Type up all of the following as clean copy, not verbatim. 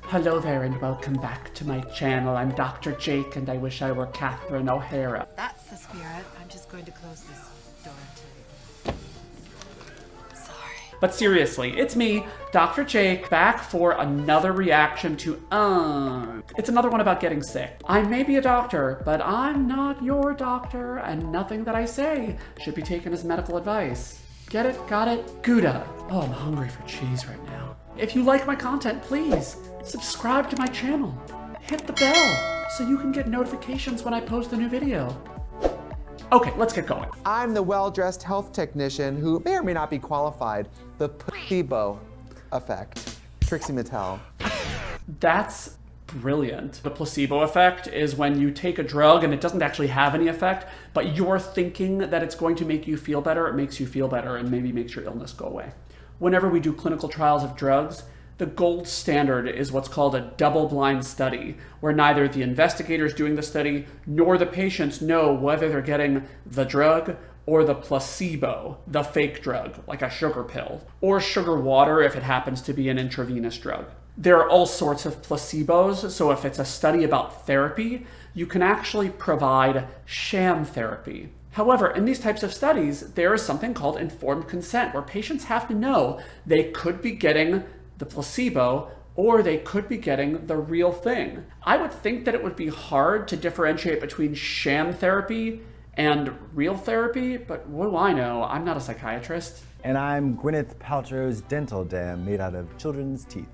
Hello there and welcome back to my channel. I'm Dr. Jake and I wish I were Catherine O'Hara. That's the spirit. I'm just going to close this door too. Sorry. But seriously, it's me, Dr. Jake, back for another reaction to It's another one about getting sick. I may be a doctor, but I'm not your doctor, and nothing that I say should be taken as medical advice. Get it? Got it? Gouda. Oh, I'm hungry for cheese right now. If you like my content, please subscribe to my channel. Hit the bell so you can get notifications when I post a new video. Okay, let's get going. I'm the well-dressed health technician who may or may not be qualified. The placebo effect. Trixie Mattel. That's brilliant. The placebo effect is when you take a drug and it doesn't actually have any effect, but you're thinking that it's going to make you feel better. It makes you feel better and maybe makes your illness go away. Whenever we do clinical trials of drugs, the gold standard is what's called a double-blind study, where neither the investigators doing the study nor the patients know whether they're getting the drug or the placebo, the fake drug, like a sugar pill, or sugar water if it happens to be an intravenous drug. There are all sorts of placebos, so if it's a study about therapy, you can actually provide sham therapy. However, in these types of studies, there is something called informed consent, where patients have to know they could be getting the placebo or they could be getting the real thing. I would think that it would be hard to differentiate between sham therapy and real therapy, but what do I know? I'm not a psychiatrist. And I'm Gwyneth Paltrow's dental dam made out of children's teeth.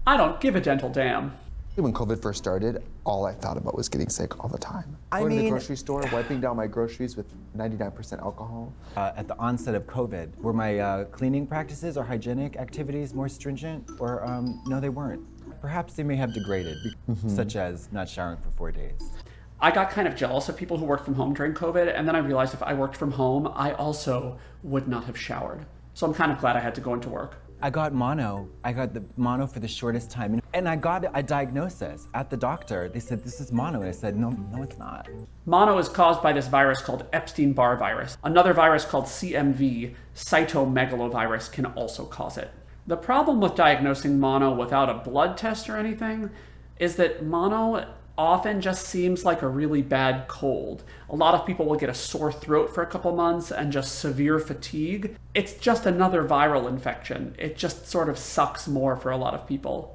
I don't give a dental damn. When COVID first started, all I thought about was getting sick all the time. Going to the grocery store, wiping down my groceries with 99% alcohol. At the onset of COVID, were my cleaning practices or hygienic activities more stringent? Or no, they weren't. Perhaps they may have degraded, such as not showering for 4 days. I got kind of jealous of people who worked from home during COVID, and then I realized if I worked from home, I also would not have showered. So I'm kind of glad I had to go into work. I got mono. I got the mono for the shortest time. And I got a diagnosis at the doctor. They said, this is mono. And I said, no, it's not. Mono is caused by this virus called Epstein-Barr virus. Another virus called CMV, cytomegalovirus, can also cause it. The problem with diagnosing mono without a blood test or anything is that mono often just seems like a really bad cold. A lot of people will get a sore throat for a couple months and just severe fatigue. It's just another viral infection. It just sort of sucks more for a lot of people.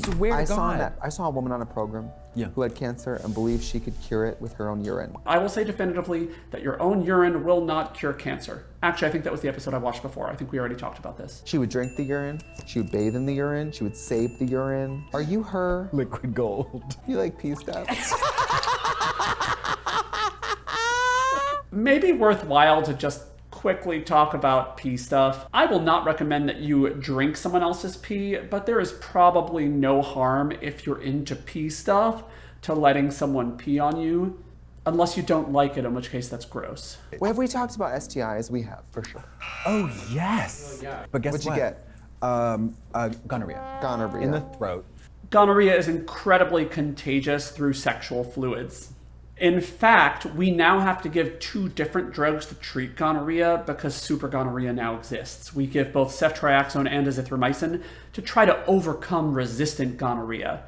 I saw a woman on a program who had cancer and believed she could cure it with her own urine. I will say definitively that your own urine will not cure cancer. Actually, I think that was the episode I watched before. I think we already talked about this. She would drink the urine, she would bathe in the urine, she would save the urine. Are you her? Liquid gold. You like pee stuff? Maybe worthwhile to just quickly talk about pee stuff. I will not recommend that you drink someone else's pee, but there is probably no harm if you're into pee stuff to letting someone pee on you, unless you don't like it, in which case that's gross. Well, have we talked about STIs? We have, for sure. Oh, yes. But guess What'd what? you get? Gonorrhea. Gonorrhea. In the throat. Gonorrhea is incredibly contagious through sexual fluids. In fact, we now have to give 2 different drugs to treat gonorrhea because super gonorrhea now exists. We give both ceftriaxone and azithromycin to try to overcome resistant gonorrhea.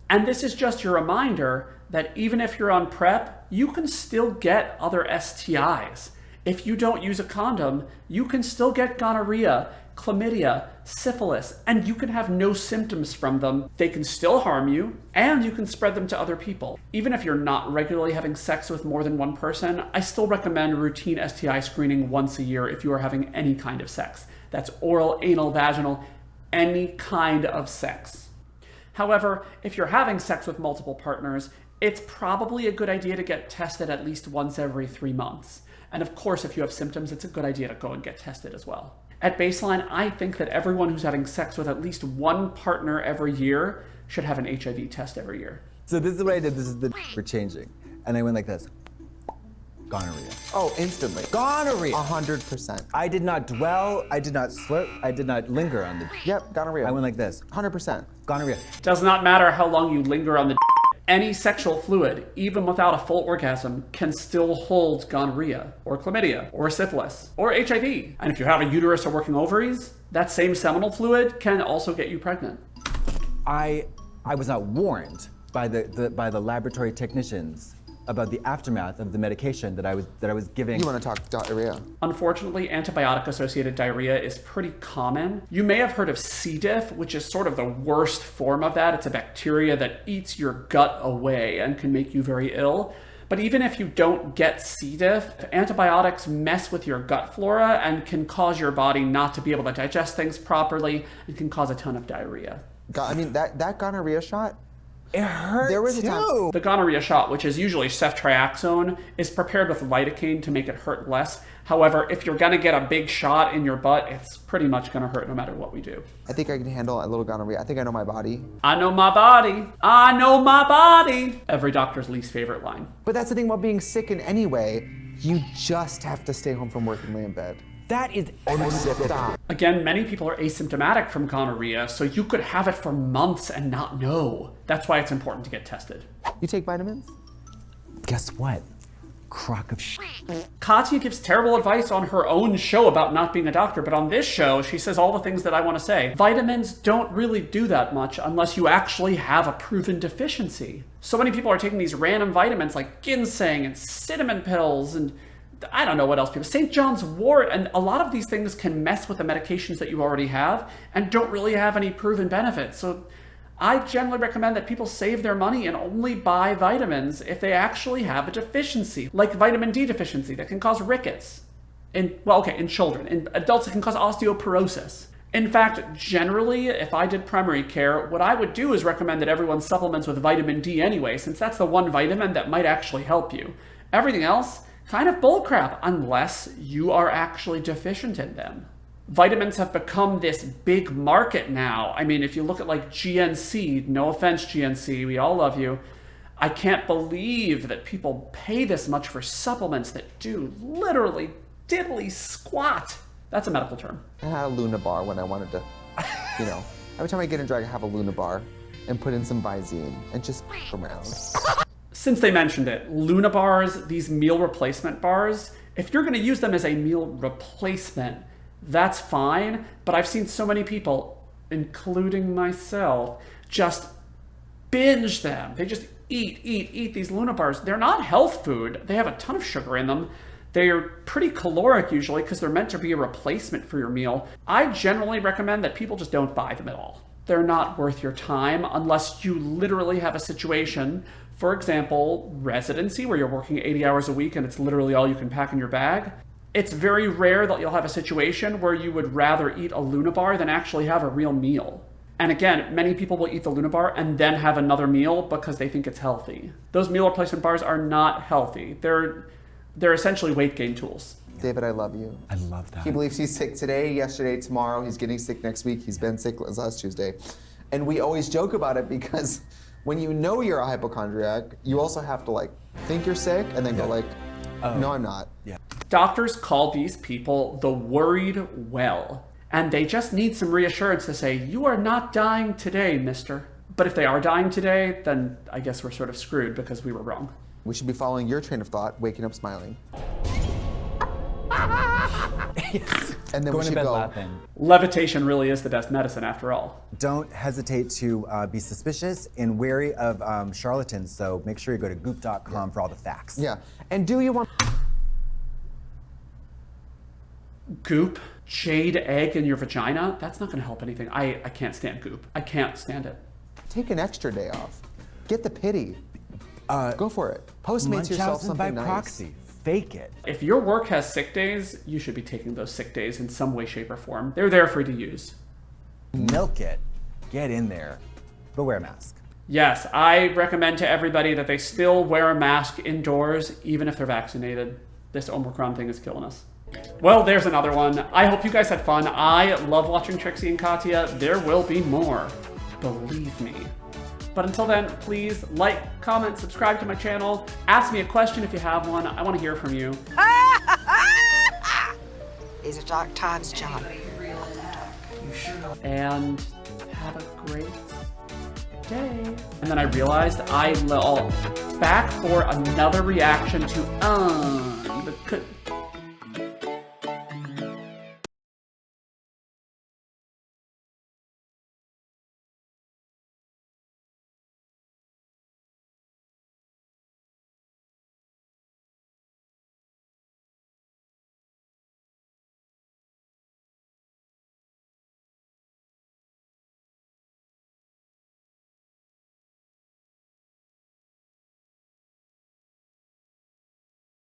And this is just your reminder that even if you're on PrEP, you can still get other STIs. If you don't use a condom, you can still get gonorrhea, chlamydia, syphilis, and you can have no symptoms from them. They can still harm you, and you can spread them to other people. Even if you're not regularly having sex with more than one person, I still recommend routine STI screening once a year if you are having any kind of sex. That's oral, anal, vaginal, any kind of sex. However, if you're having sex with multiple partners, it's probably a good idea to get tested at least once every 3 months. And of course, if you have symptoms, it's a good idea to go and get tested as well. At baseline, I think that everyone who's having sex with at least one partner every year should have an HIV test every year. So this is what I did. This is the for changing. And I went like this. Gonorrhea. Oh, instantly. Gonorrhea. 100%. I did not dwell. I did not slurp. I did not linger on the. Yep, gonorrhea. I went like this. 100%. Gonorrhea. Does not matter how long you linger on the Any sexual fluid, even without a full orgasm, can still hold gonorrhea, or chlamydia, or syphilis, or HIV. And if you have a uterus or working ovaries, that same seminal fluid can also get you pregnant. I was not warned by the laboratory technicians about the aftermath of the medication that I was giving. You want to talk diarrhea? Unfortunately, antibiotic-associated diarrhea is pretty common. You may have heard of C. diff, which is sort of the worst form of that. It's a bacteria that eats your gut away and can make you very ill. But even if you don't get C. diff, antibiotics mess with your gut flora and can cause your body not to be able to digest things properly and can cause a ton of diarrhea. I mean, that gonorrhea shot, It hurt there was a time. too. The gonorrhea shot, which is usually ceftriaxone, is prepared with lidocaine to make it hurt less. However, if you're gonna get a big shot in your butt, it's pretty much gonna hurt no matter what we do. I think I can handle a little gonorrhea. I think I know my body. I know my body. I know my body. Every doctor's least favorite line. But that's the thing about being sick in any way. You just have to stay home from work and lay in bed. That is Stop. Again, many people are asymptomatic from gonorrhea, so you could have it for months and not know. That's why it's important to get tested. You take vitamins? Guess what? Crock of shit. Katya gives terrible advice on her own show about not being a doctor, but on this show, she says all the things that I want to say. Vitamins don't really do that much unless you actually have a proven deficiency. So many people are taking these random vitamins like ginseng and cinnamon pills and I don't know what else people, St. John's wort, and a lot of these things can mess with the medications that you already have and don't really have any proven benefits. So I generally recommend that people save their money and only buy vitamins if they actually have a deficiency, like vitamin D deficiency that can cause rickets. In children. In adults, it can cause osteoporosis. In fact, generally, if I did primary care, what I would do is recommend that everyone supplements with vitamin D anyway, since that's the one vitamin that might actually help you. Everything else, kind of bullcrap, unless you are actually deficient in them. Vitamins have become this big market now. I mean, if you look at like GNC, no offense GNC, we all love you. I can't believe that people pay this much for supplements that do literally diddly squat. That's a medical term. I had a Luna bar when I wanted to, every time I get in drag, I have a Luna bar and put in some Visine and just around. Since they mentioned it, Luna bars, these meal replacement bars, if you're gonna use them as a meal replacement, that's fine, but I've seen so many people, including myself, just binge them. They just eat these Luna bars. They're not health food. They have a ton of sugar in them. They're pretty caloric usually because they're meant to be a replacement for your meal. I generally recommend that people just don't buy them at all. They're not worth your time unless you literally have a situation, for example, residency, where you're working 80 hours a week and it's literally all you can pack in your bag. It's very rare that you'll have a situation where you would rather eat a Luna bar than actually have a real meal. And again, many people will eat the Luna bar and then have another meal because they think it's healthy. Those meal replacement bars are not healthy. They're essentially weight gain tools. David, I love you. I love that. He believes he's sick today, yesterday, tomorrow. He's getting sick next week. He's been sick last Tuesday. And we always joke about it because when you know you're a hypochondriac, you also have to think you're sick and then go no, I'm not. Yeah. Doctors call these people the worried well, and they just need some reassurance to say, you are not dying today, mister. But if they are dying today, then I guess we're sort of screwed because we were wrong. We should be following your train of thought, waking up smiling. Yes. And then Going we to should bed go. laughing. Levitation really is the best medicine after all. Don't hesitate to be suspicious and wary of charlatans, so make sure you go to goop.com for all the facts. Yeah. And do you want... Goop, jade egg in your vagina, that's not going to help anything. I can't stand goop. I can't stand it. Take an extra day off. Get the pity. Go for it. Postmates yourself Munchausen by something nice. proxy. Fake it. If your work has sick days, you should be taking those sick days in some way, shape, or form. They're there for you to use. Milk it. Get in there. But wear a mask. Yes, I recommend to everybody that they still wear a mask indoors, even if they're vaccinated. This Omicron thing is killing us. Well, there's another one. I hope you guys had fun. I love watching Trixie and Katya. There will be more. Believe me. But until then, please like, comment, subscribe to my channel. Ask me a question if you have one. I want to hear from you. These are dark times, John. And have a great day. And then I realized back for another reaction to